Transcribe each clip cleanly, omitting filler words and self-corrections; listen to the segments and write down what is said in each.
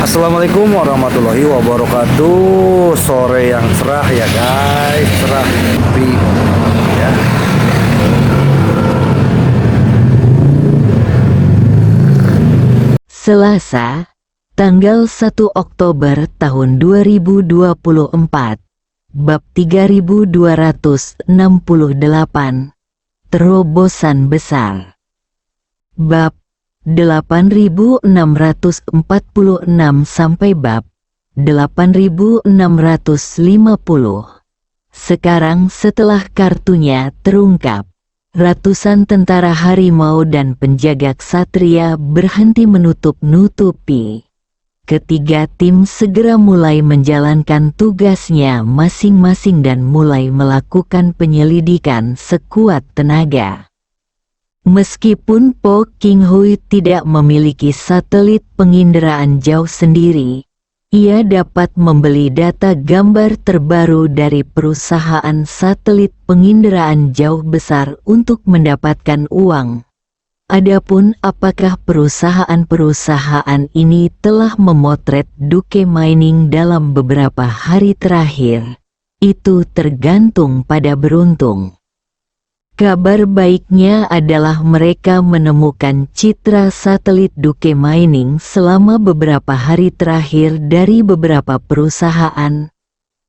Assalamualaikum warahmatullahi wabarakatuh. Sore yang cerah ya guys, cerah tapi ya. Selasa, tanggal 1 Oktober tahun 2024, bab 3268, terobosan besar. Bab 8646 sampai bab 8650. Sekarang setelah kartunya terungkap, ratusan tentara harimau dan penjaga ksatria berhenti menutup-nutupi. Ketiga tim segera mulai menjalankan tugasnya masing-masing dan mulai melakukan penyelidikan sekuat tenaga. Meskipun Po King Hui tidak memiliki satelit penginderaan jauh sendiri, ia dapat membeli data gambar terbaru dari perusahaan satelit penginderaan jauh besar untuk mendapatkan uang. Adapun apakah perusahaan-perusahaan ini telah memotret Duke Mining dalam beberapa hari terakhir, itu tergantung pada beruntung. Kabar baiknya adalah mereka menemukan citra satelit Duke Mining selama beberapa hari terakhir dari beberapa perusahaan.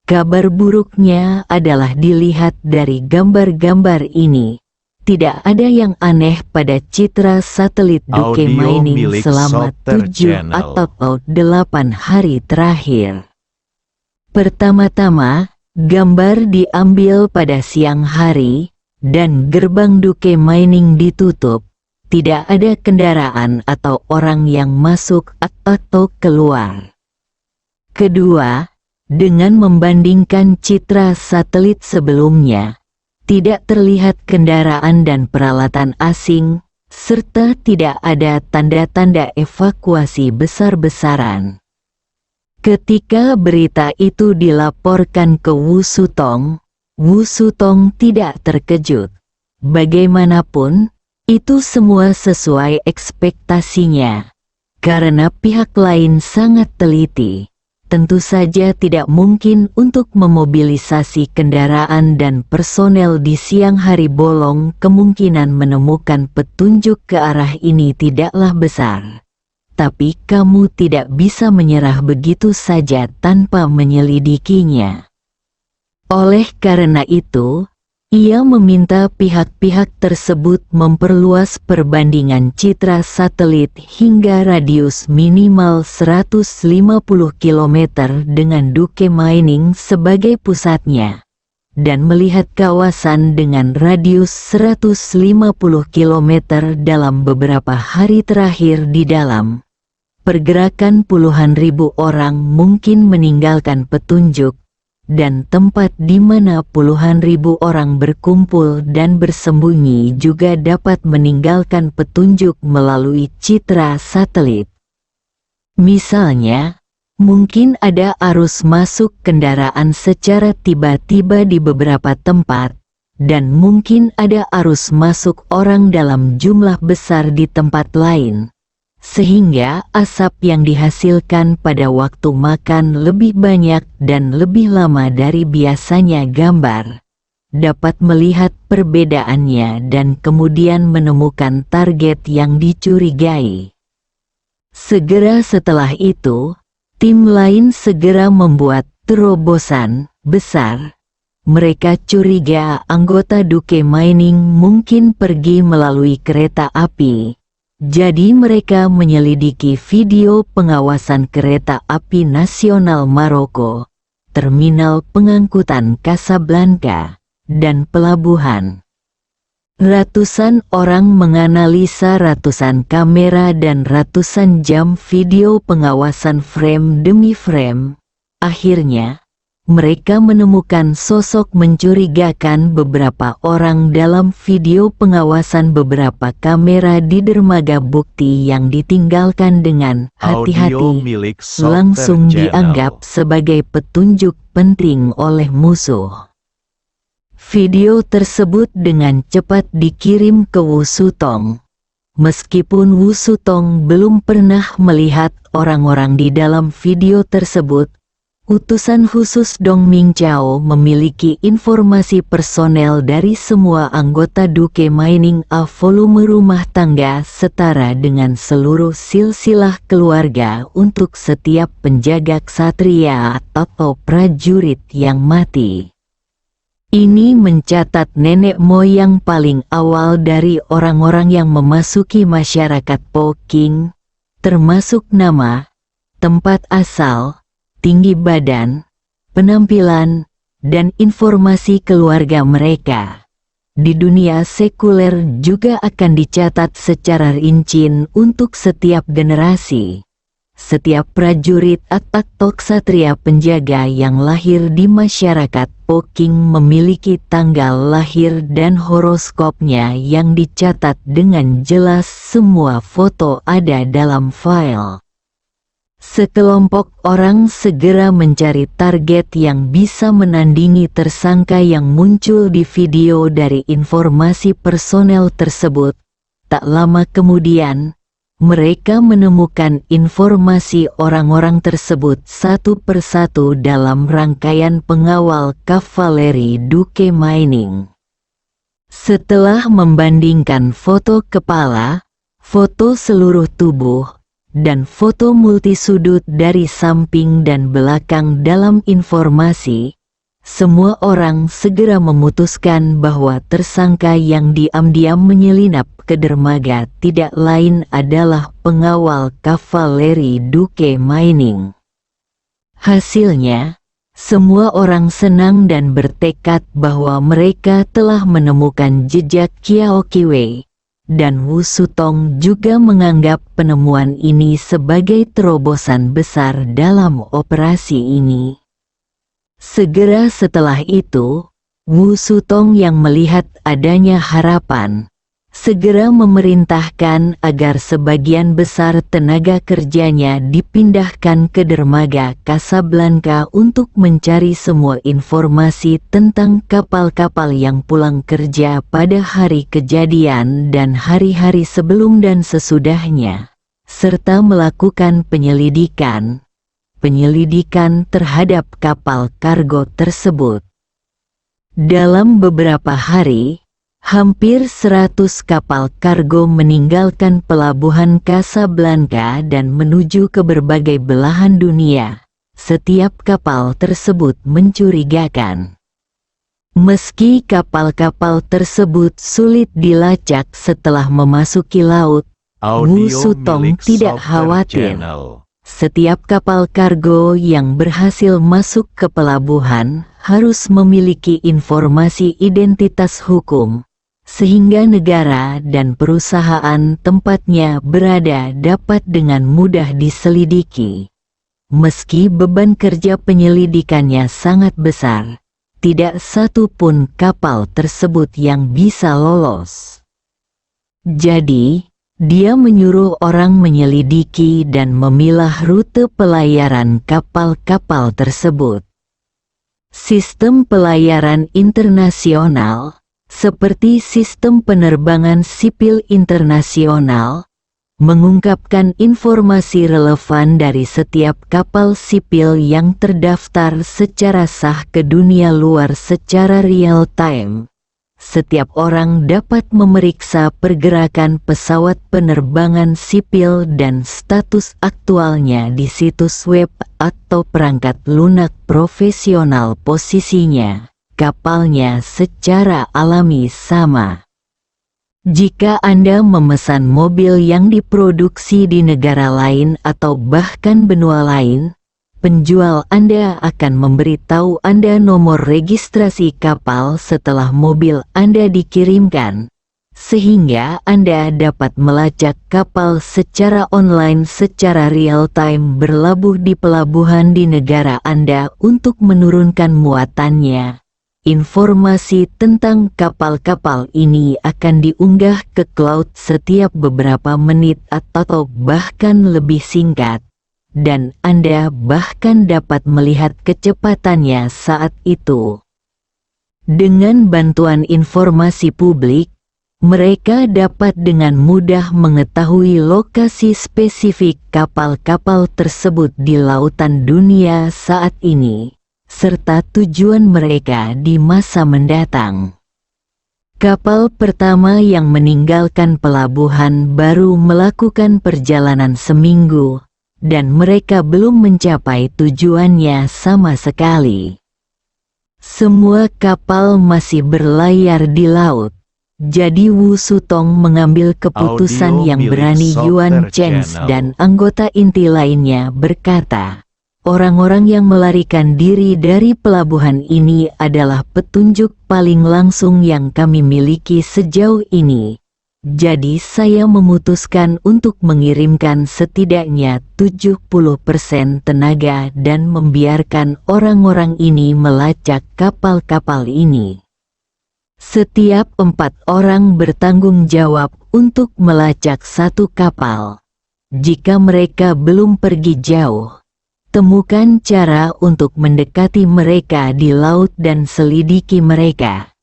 Kabar buruknya adalah dilihat dari gambar-gambar ini. Tidak ada yang aneh pada citra satelit Duke Mining selama 7 atau 8 hari terakhir. Pertama-tama, gambar diambil pada siang hari, dan gerbang Duke Mining ditutup. Tidak ada kendaraan atau orang yang masuk atau keluar. Kedua, dengan membandingkan citra satelit sebelumnya, tidak terlihat kendaraan dan peralatan asing, serta tidak ada tanda-tanda evakuasi besar-besaran. Ketika berita itu dilaporkan ke Wu Sutong, Wu Sutong tidak terkejut. Bagaimanapun, itu semua sesuai ekspektasinya. Karena pihak lain sangat teliti, tentu saja tidak mungkin untuk memobilisasi kendaraan dan personel di siang hari bolong. Kemungkinan menemukan petunjuk ke arah ini tidaklah besar. Tapi kamu tidak bisa menyerah begitu saja tanpa menyelidikinya. Oleh karena itu, ia meminta pihak-pihak tersebut memperluas perbandingan citra satelit hingga radius minimal 150 km dengan Duke Mining sebagai pusatnya, dan melihat kawasan dengan radius 150 km dalam beberapa hari terakhir. Di dalam pergerakan puluhan ribu orang mungkin meninggalkan petunjuk, dan tempat di mana puluhan ribu orang berkumpul dan bersembunyi juga dapat meninggalkan petunjuk melalui citra satelit. Misalnya, mungkin ada arus masuk kendaraan secara tiba-tiba di beberapa tempat, dan mungkin ada arus masuk orang dalam jumlah besar di tempat lain. Sehingga asap yang dihasilkan pada waktu makan lebih banyak dan lebih lama dari biasanya. Gambar dapat melihat perbedaannya dan kemudian menemukan target yang dicurigai. Segera setelah itu, tim lain segera membuat terobosan besar. Mereka curiga anggota Duke Mining mungkin pergi melalui kereta api. Jadi mereka menyelidiki video pengawasan kereta api nasional Maroko, terminal pengangkutan Casablanca, dan pelabuhan. Ratusan orang menganalisa ratusan kamera dan ratusan jam video pengawasan frame demi frame. Akhirnya, mereka menemukan sosok mencurigakan beberapa orang dalam video pengawasan beberapa kamera di dermaga bukti yang ditinggalkan dengan hati-hati, langsung dianggap sebagai petunjuk penting oleh musuh. Video tersebut dengan cepat dikirim ke Wu Sutong. Meskipun Wu Sutong belum pernah melihat orang-orang di dalam video tersebut, utusan khusus Dong Mingqiao memiliki informasi personel dari semua anggota Duke Mining A volume rumah tangga setara dengan seluruh silsilah keluarga untuk setiap penjaga ksatria atau prajurit yang mati. Ini mencatat nenek moyang paling awal dari orang-orang yang memasuki masyarakat Poking, termasuk nama, tempat asal, tinggi badan, penampilan, dan informasi keluarga mereka. Di dunia sekuler juga akan dicatat secara rinci untuk setiap generasi. Setiap prajurit atau ksatria penjaga yang lahir di masyarakat Poking memiliki tanggal lahir dan horoskopnya yang dicatat dengan jelas. Semua foto ada dalam file. Sekelompok orang segera mencari target yang bisa menandingi tersangka yang muncul di video. Dari informasi personel tersebut, tak lama kemudian, mereka menemukan informasi orang-orang tersebut satu persatu dalam rangkaian pengawal kavaleri Duke Mining. Setelah membandingkan foto kepala, foto seluruh tubuh, dan foto multisudut dari samping dan belakang dalam informasi, semua orang segera memutuskan bahwa tersangka yang diam-diam menyelinap ke dermaga tidak lain adalah pengawal kavaleri Duke Mining. Hasilnya, semua orang senang dan bertekad bahwa mereka telah menemukan jejak Kiao Kiwei, dan Wu Sutong juga menganggap penemuan ini sebagai terobosan besar dalam operasi ini. Segera setelah itu, Wu Sutong yang melihat adanya harapan, segera memerintahkan agar sebagian besar tenaga kerjanya dipindahkan ke dermaga Casablanca untuk mencari semua informasi tentang kapal-kapal yang pulang kerja pada hari kejadian dan hari-hari sebelum dan sesudahnya, serta melakukan penyelidikan terhadap kapal kargo tersebut. Dalam beberapa hari, hampir 100 kapal kargo meninggalkan pelabuhan Casablanca dan menuju ke berbagai belahan dunia. Setiap kapal tersebut mencurigakan. Meski kapal-kapal tersebut sulit dilacak setelah memasuki laut, Wu Sutong tidak khawatir. Setiap kapal kargo yang berhasil masuk ke pelabuhan harus memiliki informasi identitas hukum, sehingga negara dan perusahaan tempatnya berada dapat dengan mudah diselidiki. Meski beban kerja penyelidikannya sangat besar, tidak satu pun kapal tersebut yang bisa lolos. Jadi, dia menyuruh orang menyelidiki dan memilah rute pelayaran kapal-kapal tersebut. Sistem pelayaran internasional, seperti sistem penerbangan sipil internasional, mengungkapkan informasi relevan dari setiap kapal sipil yang terdaftar secara sah ke dunia luar secara real-time. Setiap orang dapat memeriksa pergerakan pesawat penerbangan sipil dan status aktualnya di situs web atau perangkat lunak profesional posisinya, kapalnya secara alami sama. Jika Anda memesan mobil yang diproduksi di negara lain atau bahkan benua lain, penjual Anda akan memberitahu Anda nomor registrasi kapal setelah mobil Anda dikirimkan, sehingga Anda dapat melacak kapal secara online secara real-time berlabuh di pelabuhan di negara Anda untuk menurunkan muatannya. Informasi tentang kapal-kapal ini akan diunggah ke cloud setiap beberapa menit atau bahkan lebih singkat. Dan Anda bahkan dapat melihat kecepatannya saat itu. Dengan bantuan informasi publik, Mereka dapat dengan mudah mengetahui lokasi spesifik kapal-kapal tersebut di lautan dunia saat ini, serta tujuan mereka di masa mendatang. Kapal pertama yang meninggalkan pelabuhan baru melakukan perjalanan seminggu, dan mereka belum mencapai tujuannya sama sekali. Semua kapal masih berlayar di laut. Jadi Wu Sutong mengambil keputusan Audio yang milik berani. Yuan Softer Cheng Channel. dan anggota inti lainnya berkata, orang-orang yang melarikan diri dari pelabuhan ini adalah petunjuk paling langsung yang kami miliki sejauh ini. Jadi saya memutuskan untuk mengirimkan setidaknya 70% tenaga dan membiarkan orang-orang ini melacak kapal-kapal ini. Setiap 4 orang bertanggung jawab untuk melacak satu kapal. Jika mereka belum pergi jauh, temukan cara untuk mendekati mereka di laut dan selidiki mereka.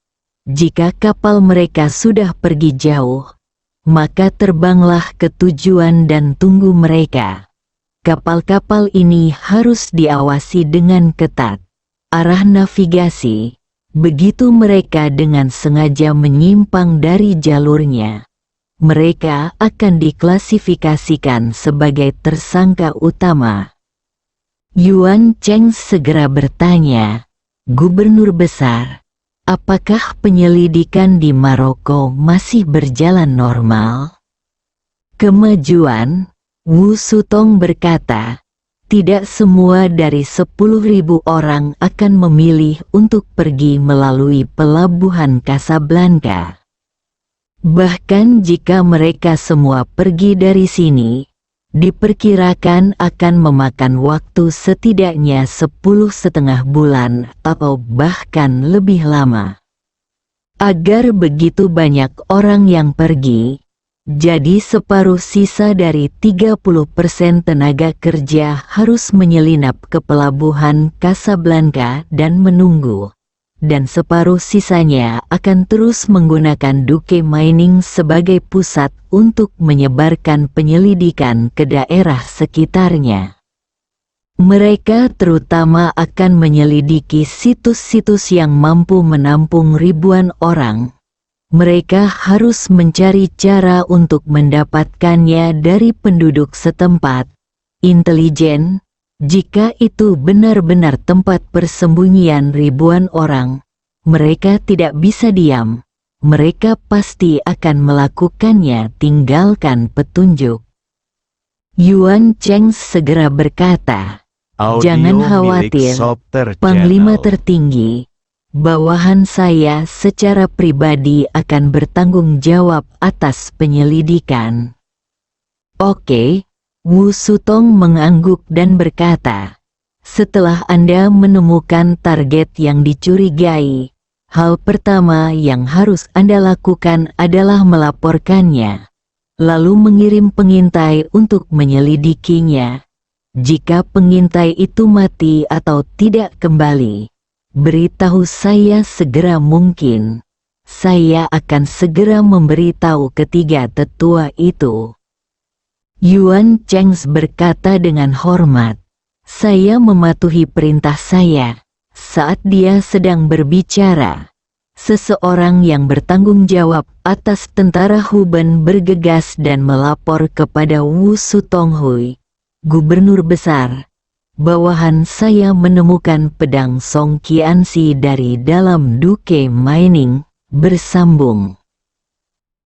Jika kapal mereka sudah pergi jauh, maka terbanglah ke tujuan dan tunggu mereka. Kapal-kapal ini harus diawasi dengan ketat. Arah navigasi. Begitu mereka dengan sengaja menyimpang dari jalurnya, mereka akan diklasifikasikan sebagai tersangka utama. Yuan Cheng segera bertanya, Gubernur Besar, apakah penyelidikan di Maroko masih berjalan normal? Kemajuan, Wu Sutong berkata, tidak semua dari 10.000 orang akan memilih untuk pergi melalui pelabuhan Casablanca. Bahkan jika mereka semua pergi dari sini, diperkirakan akan memakan waktu setidaknya 10,5 bulan atau bahkan lebih lama. Agar begitu banyak orang yang pergi, jadi separuh sisa dari 30% tenaga kerja harus menyelinap ke pelabuhan Casablanca dan menunggu. Dan separuh sisanya akan terus menggunakan Duke Mining sebagai pusat untuk menyebarkan penyelidikan ke daerah sekitarnya. Mereka terutama akan menyelidiki situs-situs yang mampu menampung ribuan orang. Mereka harus mencari cara untuk mendapatkannya dari penduduk setempat, intelijen. Jika itu benar-benar tempat persembunyian ribuan orang, mereka tidak bisa diam. Mereka pasti akan melakukannya, tinggalkan petunjuk. Yuan Cheng segera berkata, Audio jangan milik khawatir, Softer Panglima Channel. tertinggi. Bawahan saya secara pribadi akan bertanggung jawab atas penyelidikan. Oke, Wu Sutong mengangguk dan berkata, setelah Anda menemukan target yang dicurigai, hal pertama yang harus Anda lakukan adalah melaporkannya, lalu mengirim pengintai untuk menyelidikinya. Jika pengintai itu mati atau tidak kembali, beritahu saya segera mungkin. Saya akan segera memberitahu ketiga tetua itu. Yuan Cheng berkata dengan hormat, saya mematuhi perintah saya. Saat dia sedang berbicara, seseorang yang bertanggung jawab atas tentara Huben bergegas dan melapor kepada Wu Sutonghui, Gubernur Besar. Bawahan saya menemukan pedang Song Qianxi dari dalam Duke Mining, bersambung.